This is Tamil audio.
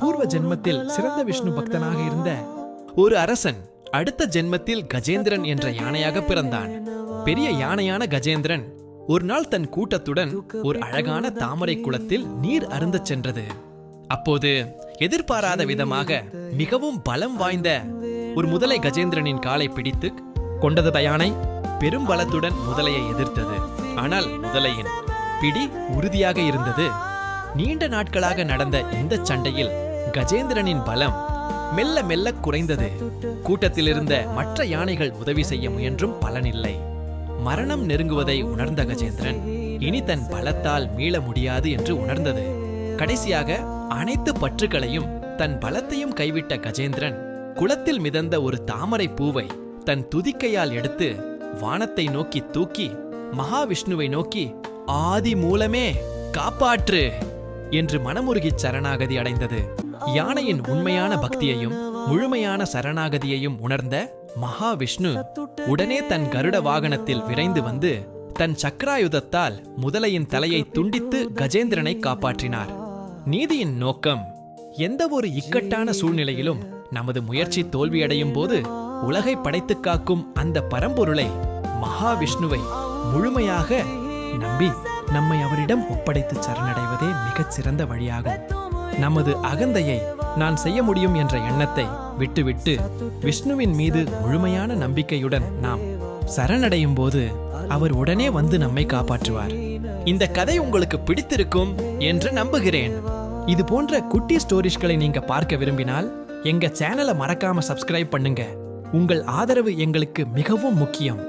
பூர்வ ஜென்மத்தில் சிறந்த விஷ்ணு பக்தனாக இருந்த ஒரு அரசன் அடுத்த ஜென்மத்தில் கஜேந்திரன் என்ற யானையாக பிறந்தான். பெரிய யானையான கஜேந்திரன் ஒரு நாள் தன் கூட்டத்துடன் ஒரு அழகான தாமரை குளத்தில் நீர் அருந்தச் சென்றது. அப்போது எதிர்பாராத விதமாக மிகவும் பலம் வாய்ந்த ஒரு முதலை கஜேந்திரனின் காலை பிடித்து கொண்டது. யானை பெரும் பலத்துடன் முதலையை எதிர்த்தது. ஆனால் முதலையின் பிடி உறுதியாக இருந்தது. நீண்ட நாட்களாக நடந்த இந்த சண்டையில் கஜேந்திரனின் பலம் மெல்ல மெல்ல குறைந்தது. கூட்டத்தில் இருந்த மற்ற யானைகள் உதவி செய்ய முயன்றும் பலனில்லை. மரணம் நெருங்குவதை உணர்ந்த கஜேந்திரன் இனி தன் பலத்தால் மீள முடியாது என்று உணர்ந்தது. கடைசியாக அனைத்து பற்றுகளையும் தன் பலத்தையும் கைவிட்ட கஜேந்திரன் குளத்தில் மிதந்த ஒரு தாமரை பூவை தன் துதிக்கையால் எடுத்து வானத்தை நோக்கி தூக்கி மகாவிஷ்ணுவை நோக்கி, ஆதி மூலமே காப்பாற்று என்று மனமுருகி சரணாகதி அடைந்தது. யானையின் உண்மையான பக்தியையும் முழுமையான சரணாகதியையும் உணர்ந்த மகாவிஷ்ணு உடனே தன் கருட வாகனத்தில் விரைந்து வந்து தன் சக்கராயுதத்தால் முதலையின் தலையை துண்டித்து கஜேந்திரனை காப்பாற்றினார். நீதியின் நோக்கம் எந்த ஒரு இக்கட்டான சூழ்நிலையிலும் நமது முயற்சி தோல்வியடையும் போது உலகை படைத்து காக்கும் அந்த பரம்பொருளை மகாவிஷ்ணுவை முழுமையாக நம்பி நம்மை அவரிடம் ஒப்படைத்து சரணடைவதே மிகச் சிறந்த வழியாகும். நமது அகந்தையை நான் செய்ய முடியும் என்ற எண்ணத்தை விட்டுவிட்டு விஷ்ணுவின் மீது முழுமையான நம்பிக்கையுடன் நாம் சரணடையும் போது அவர் உடனே வந்து நம்மை காப்பாற்றுவார். இந்த கதை உங்களுக்கு பிடித்திருக்கும் என்று நம்புகிறேன். இது போன்ற குட்டி ஸ்டோரிஸ்களை நீங்க பார்க்க விரும்பினால் எங்க சேனலை மறக்காம சப்ஸ்கிரைப் பண்ணுங்க. உங்கள் ஆதரவு எங்களுக்கு மிகவும் முக்கியம்.